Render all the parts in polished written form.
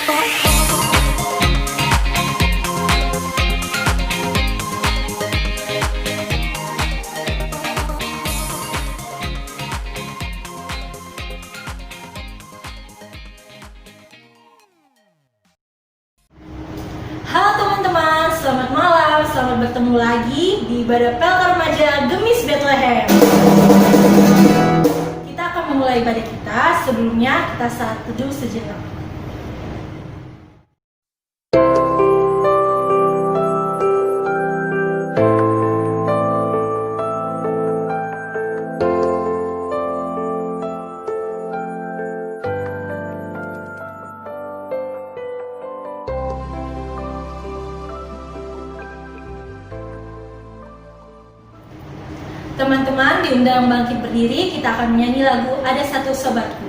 Halo teman-teman, selamat malam, selamat bertemu lagi di ibadah PLK Remaja Gemis Bethlehem. Kita akan memulai ibadah kita, sebelumnya kita saat teduh sejenak. Teman-teman diundang bangkit berdiri, kita akan menyanyi lagu Ada Satu Sobatku.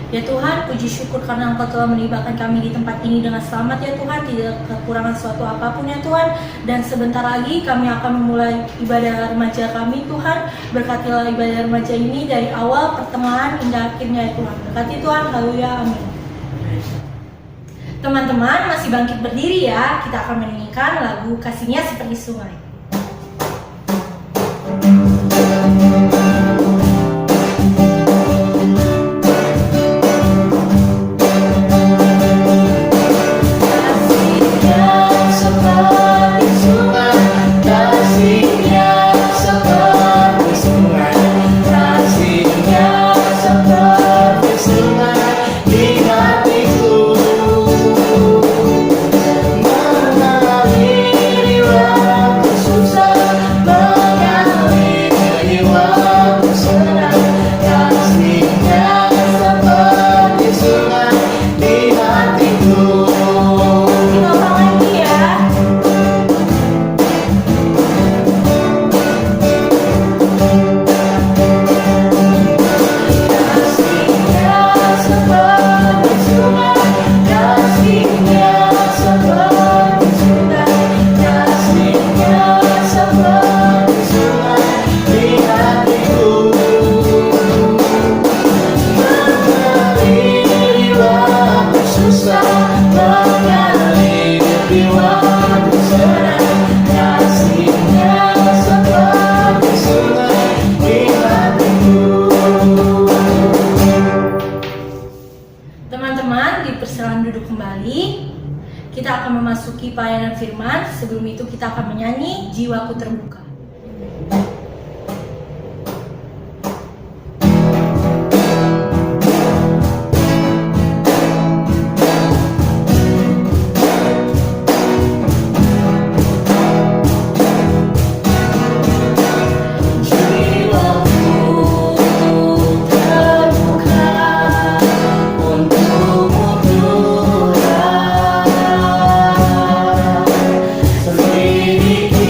Ya Tuhan, puji syukur karena Engkau telah menibakan kami di tempat ini dengan selamat ya Tuhan, tidak kekurangan suatu apapun ya Tuhan. Dan sebentar lagi kami akan memulai ibadah remaja kami Tuhan. Berkatilah ibadah remaja ini dari awal, pertengahan, hingga akhirnya ya Tuhan. Berkati Tuhan, haleluya, amin. Teman-teman masih bangkit berdiri ya, kita akan menyanyikan lagu Kasihnya Seperti Sungai. Teman-teman, dipersilakan duduk kembali. Kita akan memasuki pelayanan firman. Sebelum itu kita akan menyanyi Jiwaku Terbuka. Sedikit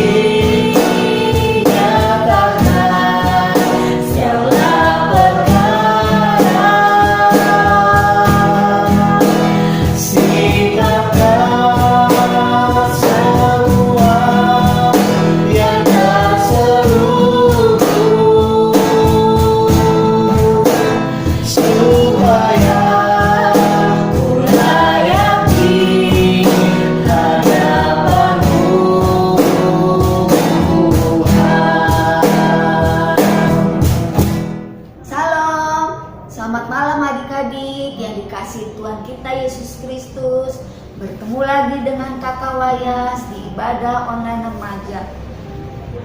Yesus Kristus. Bertemu lagi dengan Kakak Wayas di ibadah online remaja.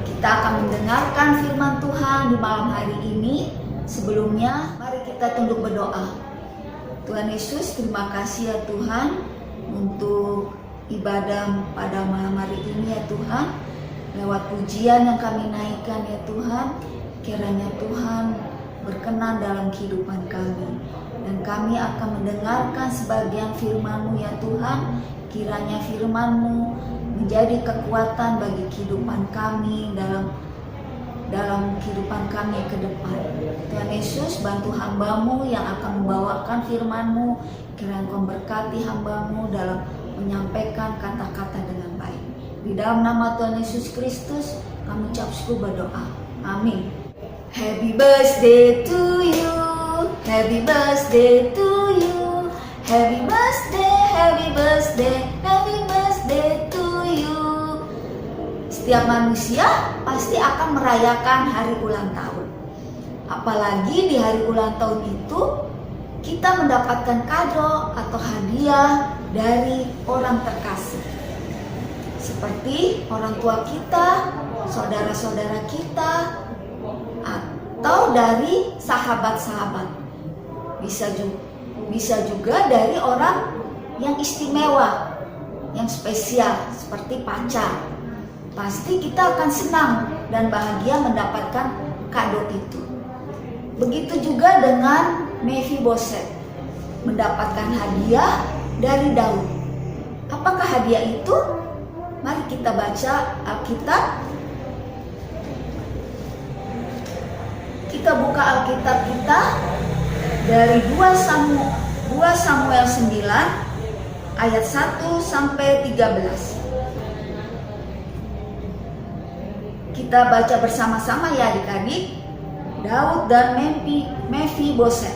Kita akan mendengarkan firman Tuhan di malam hari ini. Sebelumnya, mari kita tunduk berdoa. Tuhan Yesus, terima kasih ya Tuhan untuk ibadah pada malam hari ini ya Tuhan. Lewat pujian yang kami naikkan ya Tuhan, kiranya Tuhan berkenan dalam kehidupan kami. Dan kami akan mendengarkan sebagian firman-Mu ya Tuhan. Kiranya firman-Mu menjadi kekuatan bagi kehidupan kami dalam kehidupan kami ke depan. Tuhan Yesus, bantu hamba-Mu yang akan membawakan firman-Mu. Kiranya Engkau berkati hamba-Mu dalam menyampaikan kata-kata dengan baik. Di dalam nama Tuhan Yesus Kristus, kami ucap syukur berdoa. Amin. Happy birthday to you. Happy birthday to you. Happy birthday, happy birthday, happy birthday to you. Setiap manusia pasti akan merayakan hari ulang tahun. Apalagi di hari ulang tahun itu kita mendapatkan kado atau hadiah dari orang terkasih. Seperti orang tua kita, saudara-saudara kita, atau dari sahabat-sahabat. Bisa juga dari orang yang istimewa, yang spesial seperti pacar. Pasti kita akan senang dan bahagia mendapatkan kado itu. Begitu juga dengan Mephiboset, mendapatkan hadiah dari Daud. Apakah hadiah itu? Mari kita baca Alkitab. Kita buka Alkitab kita dari 2 Samuel 9 ayat 1 sampai 13. Kita baca bersama-sama ya adik-adik. Daud dan Mephiboset.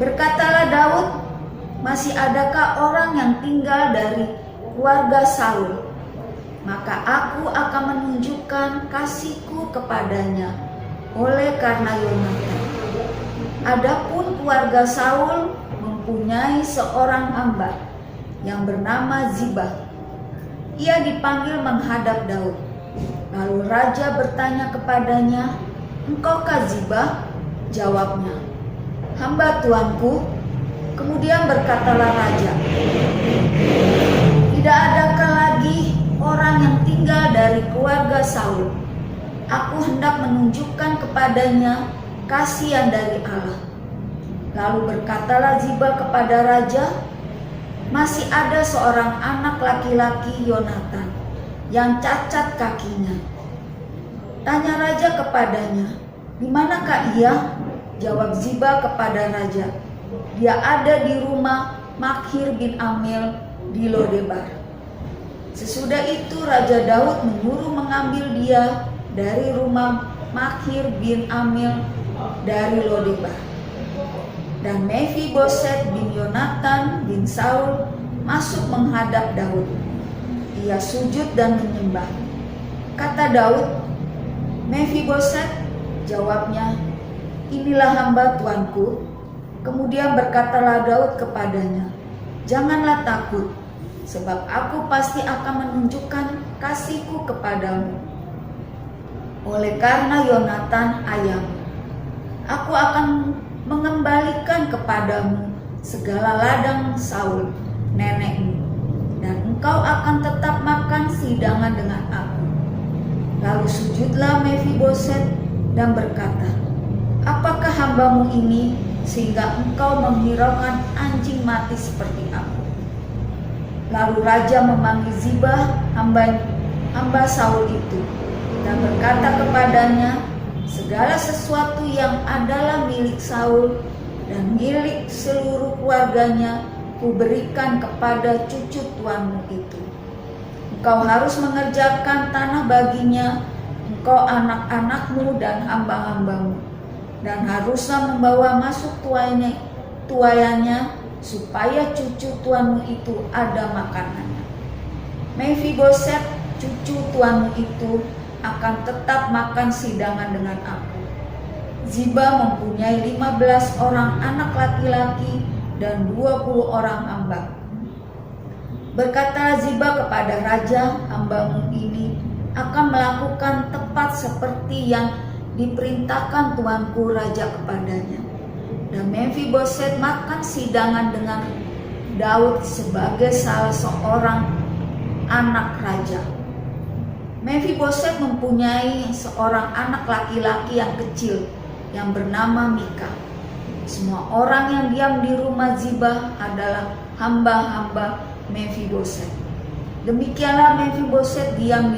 Berkatalah Daud, masih adakah orang yang tinggal dari keluarga Saul? Maka aku akan menunjukkan kasihku kepadanya oleh karena Yonatan. Adapun keluarga Saul mempunyai seorang hamba yang bernama Ziba. Ia dipanggil menghadap Daud. Lalu raja bertanya kepadanya, "Engkaukah Ziba?" Jawabnya, "Hamba tuanku." Kemudian berkatalah raja, "Tidak adakah lagi orang yang tinggal dari keluarga Saul? Aku hendak menunjukkan kepadanya kasihan dari Allah." Lalu berkatalah Ziba kepada raja, "Masih ada seorang anak laki-laki Yonatan yang cacat kakinya." Tanya raja kepadanya, "Di manakah ia?" Jawab Ziba kepada raja, "Dia ada di rumah Makhir bin Amil di Lodebar." Sesudah itu Raja Daud menyuruh mengambil dia dari rumah Makhir bin Amil dari Lodebar. Dan Mephiboset bin Yonatan bin Saul masuk menghadap Daud. Ia sujud dan menyembah. Kata Daud, "Mephiboset?" Jawabnya, "Inilah hamba tuanku." Kemudian berkatalah Daud kepadanya, "Janganlah takut, sebab aku pasti akan menunjukkan kasihku kepadamu. Oleh karena Yonatan ayahmu, aku akan mengembalikan kepadamu segala ladang Saul, nenekmu, dan engkau akan tetap makan sidangan dengan aku." Lalu sujudlah Mephiboset dan berkata, "Apakah hambamu ini sehingga engkau menghiraukan anjing mati seperti aku?" Lalu raja memanggil Ziba, hamba Saul itu, dan berkata kepadanya, "Segala sesuatu yang adalah milik Saul dan milik seluruh keluarganya kuberikan kepada cucu tuanmu itu. Engkau harus mengerjakan tanah baginya, engkau, anak-anakmu dan hamba-hambamu, dan haruslah membawa masuk tuayannya supaya cucu tuanmu itu ada makanannya. Mephiboset, cucu tuanmu itu akan tetap makan sidangan dengan aku." Ziba mempunyai 15 orang anak laki-laki dan 20 orang hamba. Berkata Ziba kepada raja, hambamu ini akan melakukan tepat seperti yang diperintahkan tuanku raja kepadanya. Dan Mephiboset makan sidangan dengan Daud sebagai salah seorang anak raja. Mephiboset mempunyai seorang anak laki-laki yang kecil yang bernama Mika. Semua orang yang diam di rumah Ziba adalah hamba-hamba Mephiboset. Demikianlah Mephiboset diam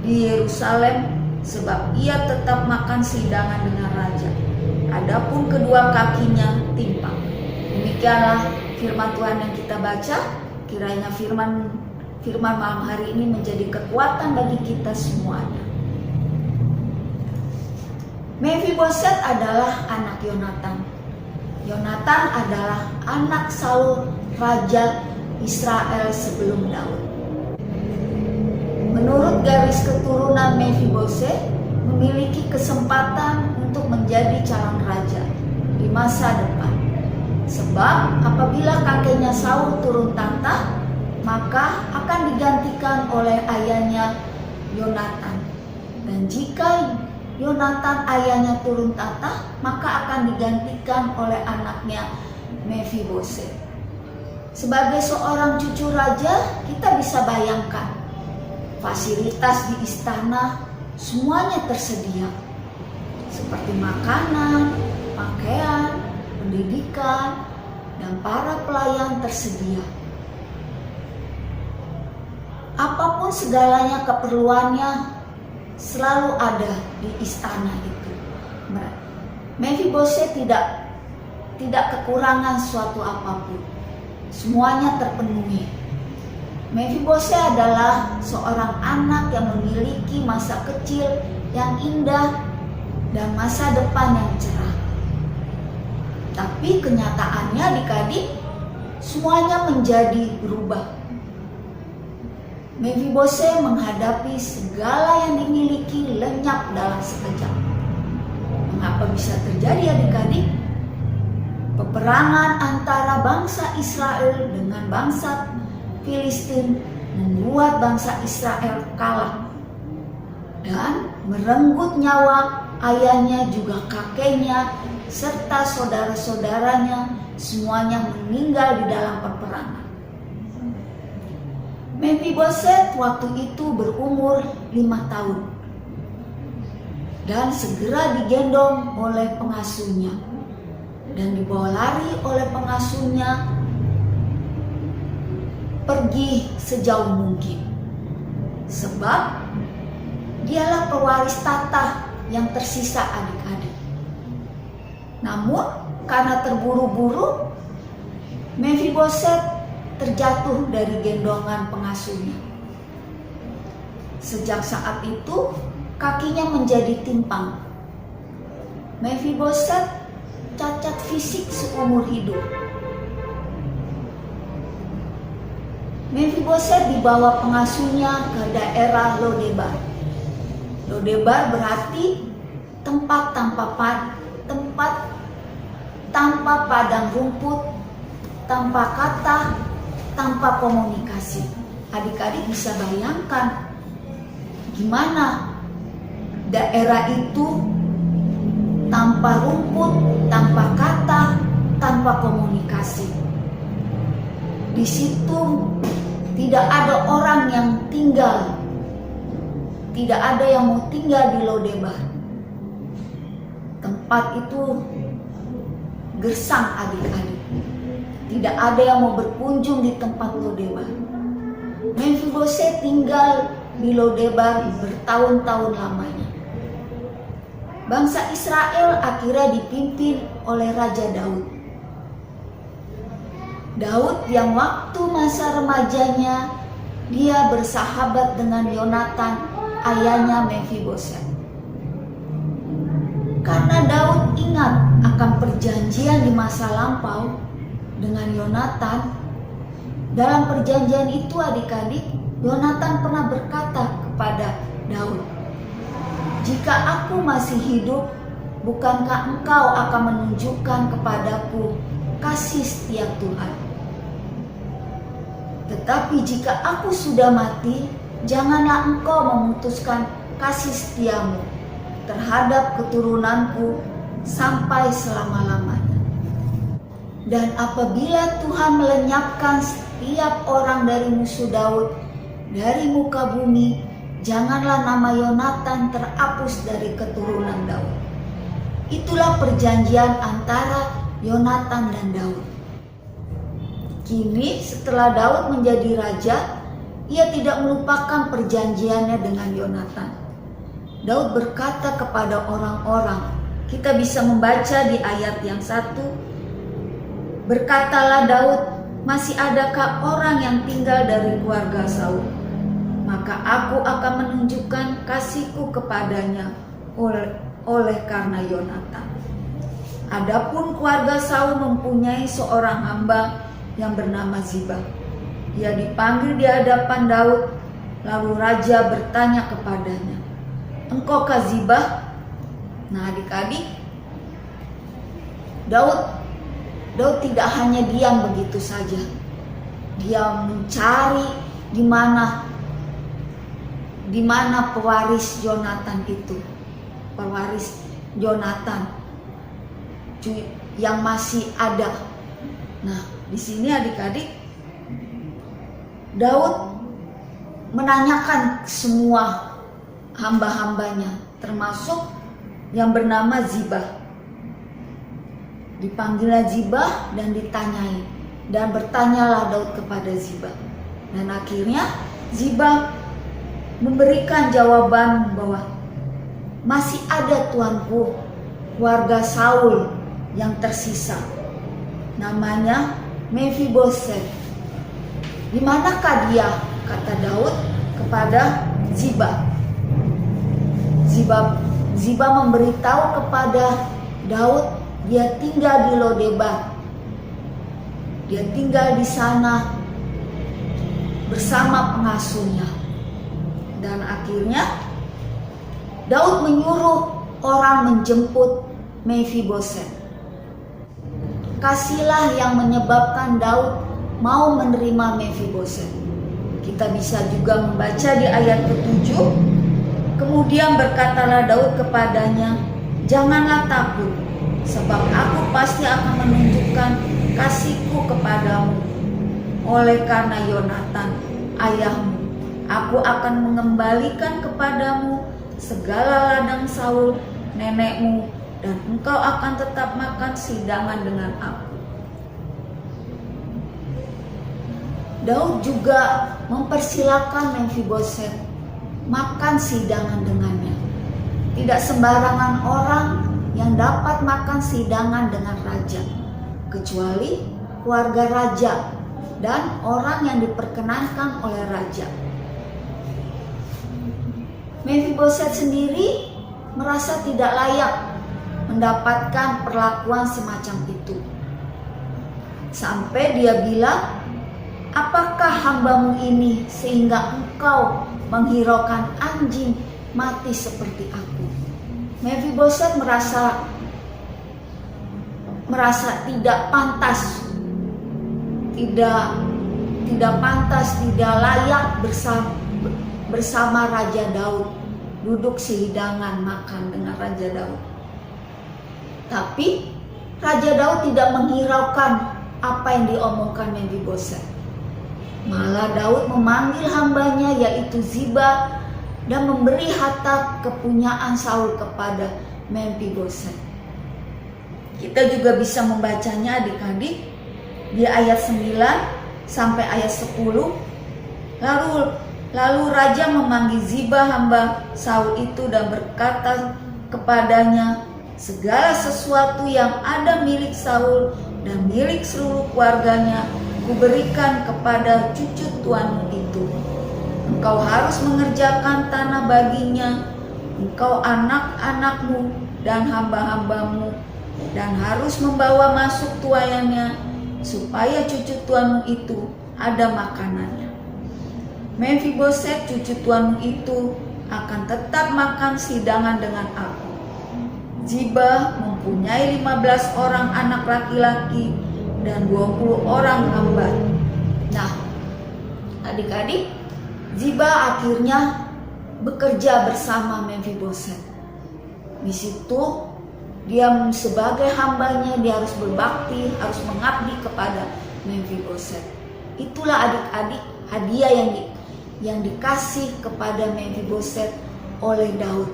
di Yerusalem sebab ia tetap makan sidangan dengan raja. Adapun kedua kakinya timpang. Demikianlah firman Tuhan yang kita baca. Kiranya firman malam hari ini menjadi kekuatan bagi kita semuanya. Mephiboset adalah anak Yonatan. Yonatan adalah anak Saul, raja Israel sebelum Daud. Menurut garis keturunan, Mephiboset memiliki kesempatan untuk menjadi calon raja di masa depan. Sebab apabila kakeknya Saul turun tahta, maka akan digantikan oleh ayahnya Yonatan. Dan jika Yonatan ayahnya turun tahta, maka akan digantikan oleh anaknya Mephiboset. Sebagai seorang cucu raja, kita bisa bayangkan fasilitas di istana semuanya tersedia, seperti makanan, pakaian, pendidikan, dan para pelayan tersedia. Apapun segalanya keperluannya selalu ada di istana itu. Mephiboset tidak kekurangan suatu apapun. Semuanya terpenuhi. Mephiboset adalah seorang anak yang memiliki masa kecil yang indah dan masa depan yang cerah. Tapi kenyataannya adik-adik, semuanya menjadi berubah. Mephiboset menghadapi segala yang dimiliki lenyap dalam sekejap. Mengapa bisa terjadi adik-adik? Peperangan antara bangsa Israel dengan bangsa Filistin membuat bangsa Israel kalah dan merenggut nyawa ayahnya juga kakeknya serta saudara-saudaranya, semuanya meninggal di dalam peperangan. Mephiboset waktu itu berumur 5 tahun dan segera digendong oleh pengasuhnya dan dibawa lari oleh pengasuhnya pergi sejauh mungkin, sebab dialah pewaris tahta yang tersisa adik-adik. Namun karena terburu-buru, Mephiboset terjatuh dari gendongan pengasuhnya. Sejak saat itu kakinya menjadi timpang. Mephiboset cacat fisik seumur hidup. Mephiboset dibawa pengasuhnya ke daerah Lodebar. Lodebar berarti tempat tanpa padang rumput, tanpa kata, tanpa komunikasi. Adik-adik bisa bayangkan gimana daerah itu tanpa rumput, tanpa kata, tanpa komunikasi. Di situ tidak ada orang yang tinggal. Tidak ada yang mau tinggal di Lodebar. Tempat itu gersang adik-adik. Tidak ada yang mau berkunjung di tempat Lodebar. Mephiboset tinggal di Lodebar bertahun-tahun lamanya. Bangsa Israel akhirnya dipimpin oleh Raja Daud. Daud yang waktu masa remajanya dia bersahabat dengan Yonatan, ayahnya Mephiboset. Karena Daud ingat akan perjanjian di masa lampau dengan Yonatan. Dalam perjanjian itu adik-adik, Yonatan pernah berkata kepada Daud, "Jika aku masih hidup, bukankah engkau akan menunjukkan kepadaku kasih setia Tuhan. Tetapi jika aku sudah mati, janganlah engkau memutuskan kasih setiamu terhadap keturunanku sampai selama-lamanya. Dan apabila Tuhan melenyapkan setiap orang dari musuh Daud dari muka bumi, janganlah nama Yonatan terhapus dari keturunan Daud. Itulah perjanjian antara Yonatan dan Daud. Kini setelah Daud menjadi raja, ia tidak melupakan perjanjiannya dengan Yonatan. Daud berkata kepada orang-orang, kita bisa membaca di ayat yang 1, berkatalah Daud, masih adakah orang yang tinggal dari keluarga Saul? Maka aku akan menunjukkan kasihku kepadanya oleh karena Yonatan. Adapun keluarga Saul mempunyai seorang hamba yang bernama Ziba. Ia dipanggil di hadapan Daud, lalu raja bertanya kepadanya, engkaukah Ziba? Nah adik-adik, Daud tidak hanya diam begitu saja. Dia mencari di mana pewaris Yonatan itu. Pewaris Yonatan yang masih ada. Nah, di sini adik-adik, Daud menanyakan semua hamba-hambanya, termasuk yang bernama Ziba. Dipanggillah Ziba dan ditanyai, dan bertanyalah Daud kepada Ziba. Dan akhirnya Ziba memberikan jawaban bahwa masih ada tuanku, keluarga Saul yang tersisa, namanya Mephiboset. Di manakah dia? Kata Daud kepada Ziba. Ziba memberitahu kepada Daud dia tinggal di Lodebar. Dia tinggal di sana bersama pengasuhnya. Dan akhirnya Daud menyuruh orang menjemput Mephiboset. Kasihlah yang menyebabkan Daud mau menerima Mephiboset. Kita bisa juga membaca di ayat ke-7. Kemudian berkatalah Daud kepadanya, janganlah takut, sebab aku pasti akan menunjukkan kasihku kepadamu. Oleh karena Yonatan, ayahmu, aku akan mengembalikan kepadamu segala ladang Saul, nenekmu, dan engkau akan tetap makan sidangan dengan aku. Daud juga mempersilakan Mephiboset makan sidangan dengannya. Tidak sembarangan orang yang dapat makan sidangan dengan raja, kecuali keluarga raja dan orang yang diperkenankan oleh raja. Mephiboset sendiri merasa tidak layak mendapatkan perlakuan semacam itu. Sampai dia bilang, apakah hambamu ini sehingga engkau menghiraukan anjing mati seperti aku? Mephiboset merasa tidak pantas, tidak layak bersama Raja Daud, duduk sehidangan makan dengan Raja Daud. Tapi Raja Daud tidak menghiraukan apa yang diomongkan Mephiboset. Malah Daud memanggil hambanya yaitu Ziba dan memberi harta kepunyaan Saul kepada Mephiboset. Kita juga bisa membacanya adik-adik di ayat 9 sampai ayat 10. Lalu raja memanggil Ziba hamba Saul itu dan berkata kepadanya, segala sesuatu yang ada milik Saul dan milik seluruh keluarganya kuberikan kepada cucu tuanmu itu. Engkau harus mengerjakan tanah baginya, engkau anak-anakmu dan hamba-hambamu, dan harus membawa masuk tuayannya, supaya cucu tuanmu itu ada makanannya. Mephiboset cucu tuanmu itu akan tetap makan sidangan dengan aku. Ziba mempunyai 15 orang anak laki-laki dan 20 orang hamba. Nah, adik-adik, Ziba akhirnya bekerja bersama Memfiboset. Di situ dia sebagai hambanya, dia harus berbakti, harus mengabdi kepada Memfiboset. Itulah adik-adik hadiah yang dikasih kepada Memfiboset oleh Daud,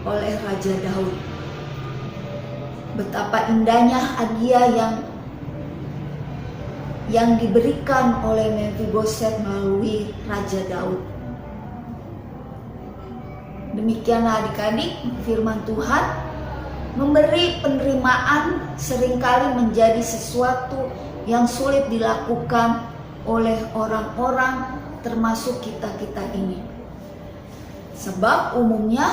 oleh Raja Daud. Betapa indahnya hadiah yang diberikan oleh Memfiboset melalui Raja Daud. Demikianlah adik-adik, firman Tuhan memberi penerimaan seringkali menjadi sesuatu yang sulit dilakukan oleh orang-orang termasuk kita-kita ini. Sebab umumnya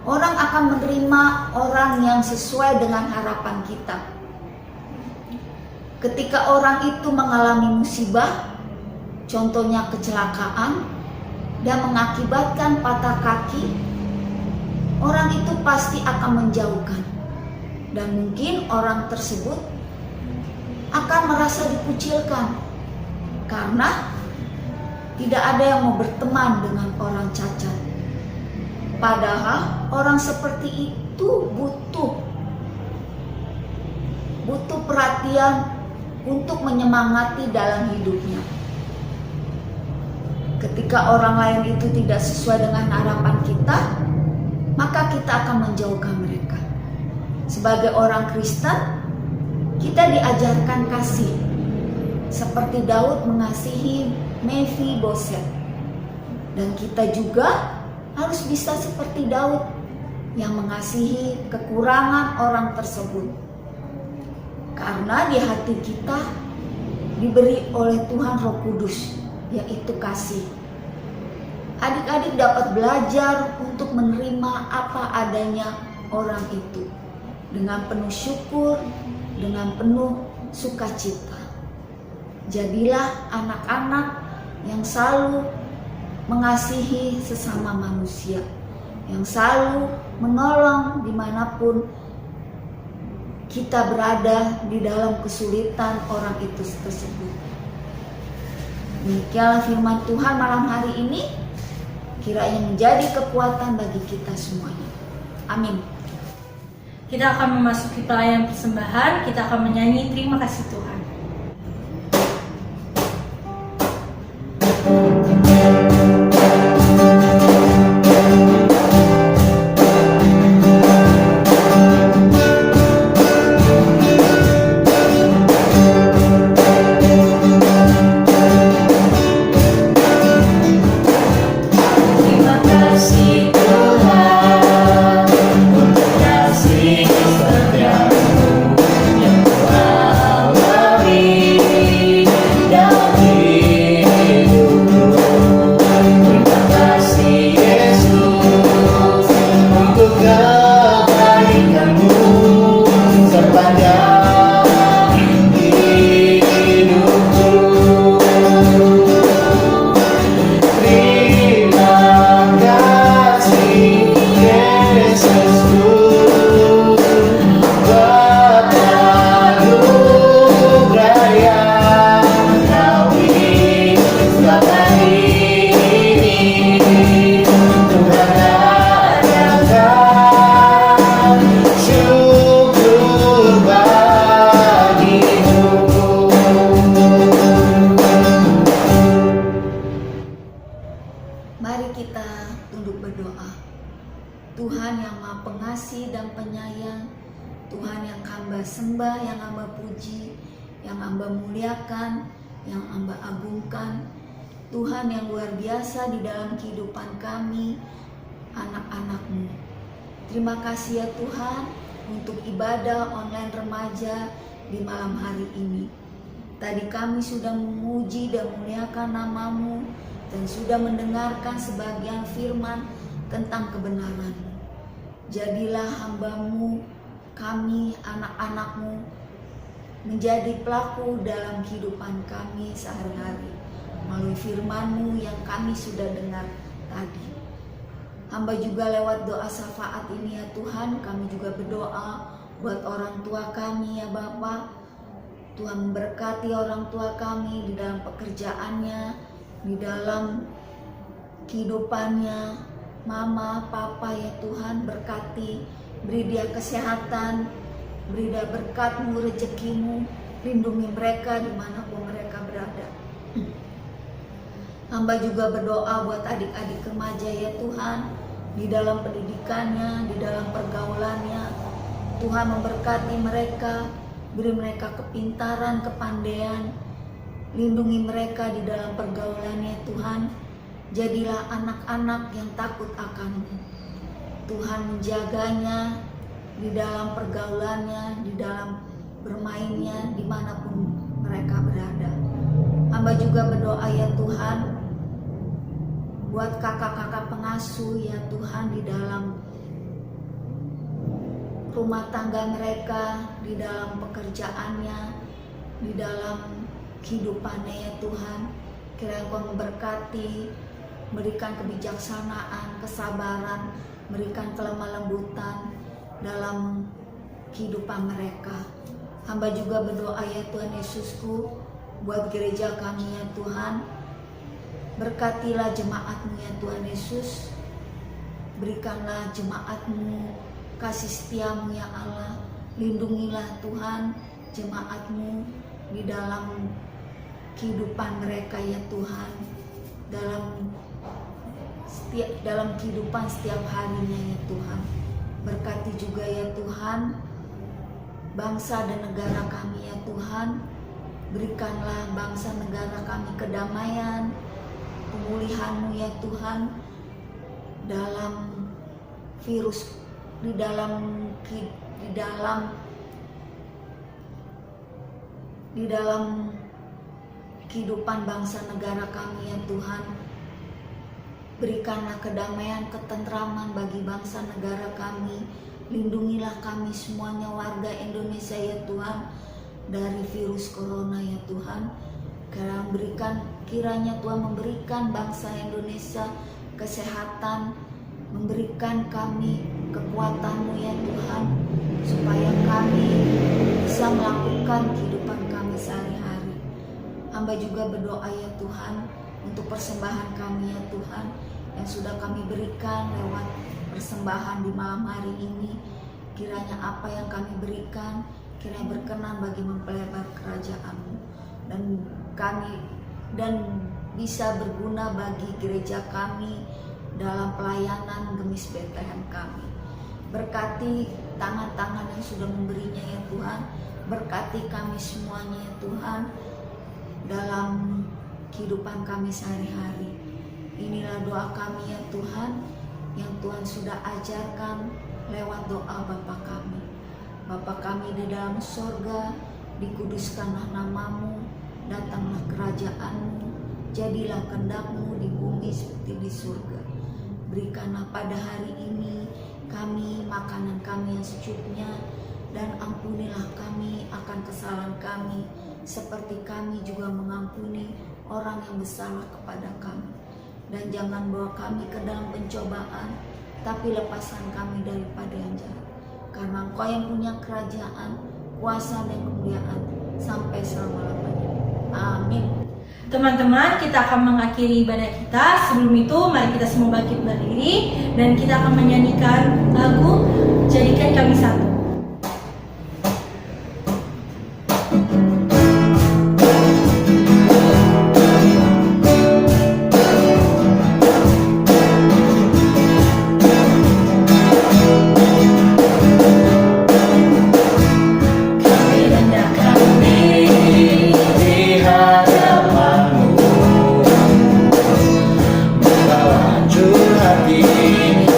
orang akan menerima orang yang sesuai dengan harapan kita. Ketika orang itu mengalami musibah, contohnya kecelakaan, dan mengakibatkan patah kaki, orang itu pasti akan menjauhkan. Dan mungkin orang tersebut akan merasa dikucilkan karena tidak ada yang mau berteman dengan orang cacat. Padahal orang seperti itu butuh perhatian untuk menyemangati dalam hidupnya. Ketika orang lain itu tidak sesuai dengan harapan kita, maka kita akan menjauhkan mereka. Sebagai orang Kristen, kita diajarkan kasih, seperti Daud mengasihi Memfiboset. Dan kita juga harus bisa seperti Daud yang mengasihi kekurangan orang tersebut. Karena di hati kita diberi oleh Tuhan Roh Kudus, yaitu kasih. Adik-adik dapat belajar untuk menerima apa adanya orang itu dengan penuh syukur, dengan penuh sukacita. Jadilah anak-anak yang selalu mengasihi sesama manusia, yang selalu menolong dimanapun kita berada di dalam kesulitan orang itu tersebut. Demikianlah firman Tuhan malam hari ini, kiranya menjadi kekuatan bagi kita semuanya. Amin. Kita akan memasuki pelayanan persembahan, kita akan menyanyi terima kasih Tuhan. Tuhan yang Maha Pengasih dan Penyayang, Tuhan yang hamba sembah, yang hamba puji, yang hamba muliakan, yang hamba agungkan, Tuhan yang luar biasa di dalam kehidupan kami, anak-anak-Mu. Terima kasih ya Tuhan untuk ibadah online remaja di malam hari ini. Tadi kami sudah memuji dan memuliakan nama-Mu dan sudah mendengarkan sebagian firman tentang kebenaran-Mu. Jadilah hamba-Mu, kami anak-anak-Mu, menjadi pelaku dalam kehidupan kami sehari-hari melalui firman-Mu yang kami sudah dengar tadi. Hamba juga lewat doa syafaat ini ya Tuhan, kami juga berdoa buat orang tua kami ya Bapa, Tuhan memberkati orang tua kami di dalam pekerjaannya, di dalam kehidupannya, mama, papa ya Tuhan, berkati, beri dia kesehatan, beri dia berkat-Mu, rezekimu, lindungi mereka dimanapun mereka berada. Hamba juga berdoa buat adik-adik remaja ya Tuhan, di dalam pendidikannya, di dalam pergaulannya. Tuhan memberkati mereka, beri mereka kepintaran, kepandaian, lindungi mereka di dalam pergaulannya Tuhan. Jadilah anak-anak yang takut akan-Mu. Tuhan menjaganya di dalam pergaulannya, di dalam bermainnya, dimanapun mereka berada. Hamba juga berdoa ya Tuhan, buat kakak-kakak pengasuh ya Tuhan, di dalam rumah tangga mereka, di dalam pekerjaannya, di dalam kehidupannya ya Tuhan. Kiranya Engkau memberkati, berikan kebijaksanaan, kesabaran, berikan kelemah lembutan dalam kehidupan mereka. Hamba juga berdoa ya Tuhan Yesusku, buat gereja kami ya Tuhan. Berkatilah jemaat-Mu ya Tuhan Yesus. Berikanlah jemaat-Mu kasih setia-Mu ya Allah. Lindungilah Tuhan jemaat-Mu di dalam kehidupan mereka ya Tuhan, dalam kehidupan setiap harinya ya Tuhan. Berkati juga ya Tuhan bangsa dan negara kami ya Tuhan. Berikanlah bangsa negara kami kedamaian, pemulihan-Mu ya Tuhan, dalam virus, di dalam kehidupan bangsa negara kami ya Tuhan. Berikanlah kedamaian, ketentraman bagi bangsa negara kami. Lindungilah kami semuanya warga Indonesia ya Tuhan, dari virus corona ya Tuhan. Kiranya Tuhan memberikan bangsa Indonesia kesehatan, memberikan kami kekuatan-Mu ya Tuhan, supaya kami bisa melakukan kehidupan kami sehari-hari. Hamba juga berdoa ya Tuhan untuk persembahan kami ya Tuhan, yang sudah kami berikan lewat persembahan di malam hari ini. Kiranya apa yang kami berikan kiranya berkenan bagi mempelebar kerajaan-Mu, dan bisa berguna bagi gereja kami dalam pelayanan Gemis Bethlehem kami. Berkati tangan-tangan yang sudah memberinya ya Tuhan. Berkati kami semuanya ya Tuhan, dalam kehidupan kami sehari-hari. Inilah doa kami ya Tuhan, yang Tuhan sudah ajarkan lewat doa Bapa kami. Bapa kami di dalam sorga, dikuduskanlah nama-Mu, datanglah kerajaan-Mu, jadilah kehendak-Mu di bumi seperti di surga. Berikanlah pada hari ini kami makanan kami yang secukupnya, dan ampunilah kami akan kesalahan kami, seperti kami juga mengampuni orang yang bersalah kepada kami. Dan jangan bawa kami ke dalam pencobaan, tapi lepaskan kami daripada yang jahat. Karena Engkau yang punya kerajaan, kuasa dan kemuliaan sampai selama-lamanya. Amin. Teman-teman, kita akan mengakhiri ibadah kita. Sebelum itu, mari kita semua bangkit berdiri dan kita akan menyanyikan lagu Jadikan Kami Satu.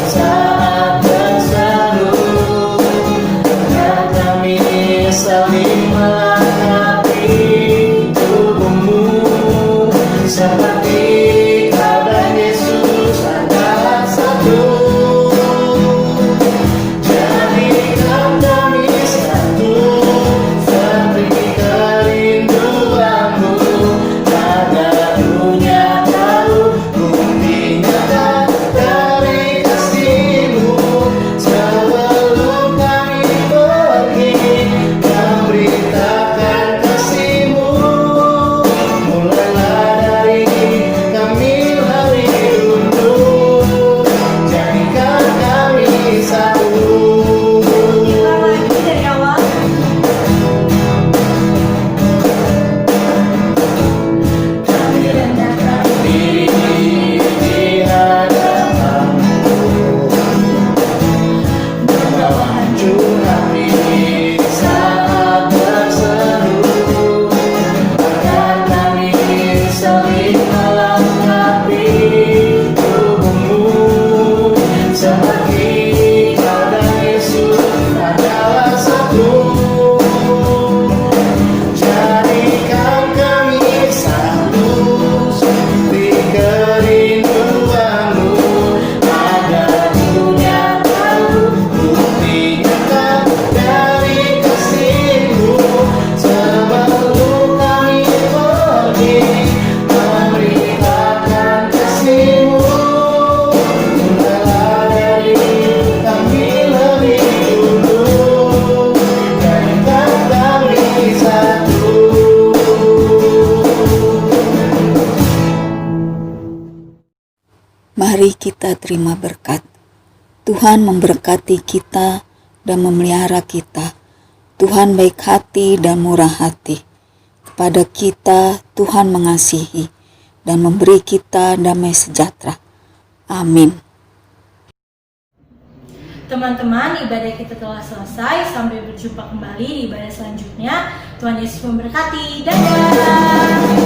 Saat berseru Mari kita terima berkat. Tuhan memberkati kita dan memelihara kita. Tuhan baik hati dan murah hati. Kepada kita Tuhan mengasihi dan memberi kita damai sejahtera. Amin. Teman-teman, ibadah kita telah selesai. Sampai berjumpa kembali di ibadah selanjutnya. Tuhan Yesus memberkati. Dadah.